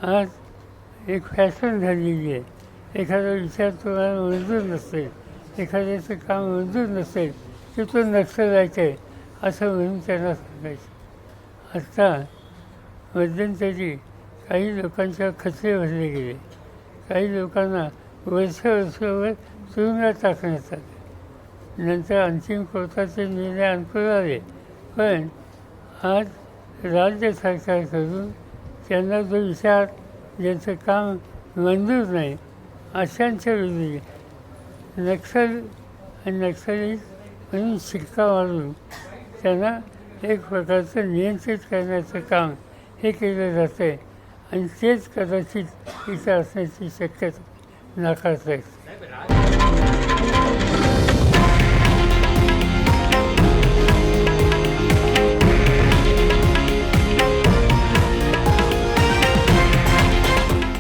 आज एक फॅशन झालेली आहे. एखादा विचार तुम्हाला मंजूर नसेल, एखाद्याचं काम मंजूर नसेल की तो नक्षलायचं आहे असं म्हणून त्यांना सांगायचं. आत्ता मध्यंतरी काही लोकांच्या खचले भरले गेले, काही लोकांना वर्षावर तुरुंगात टाकण्यात आले. नंतर अंतिम कोर्टाचे निर्णय अनुकूल आले, पण आज राज्य सरकारकडून त्यांना जो विचार ज्यांचं काम मंजूर नाही अशांच्या विरुद्ध नक्षल आणि नक्षली म्हणून शिक्का मारून त्यांना एक प्रकारचं नियंत्रित करण्याचं काम हे केलं जातं आहे. आणि तेच कदाचित इथं असण्याची शक्यता नाकारता येते.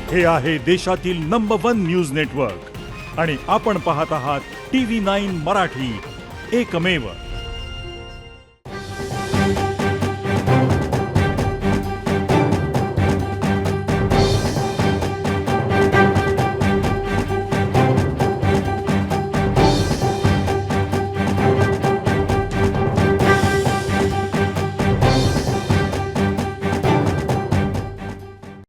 हे आहे देशातील नंबर 1 न्यूज नेटवर्क आणि आपण पाहत आहात TV9 मराठी, एकमेव.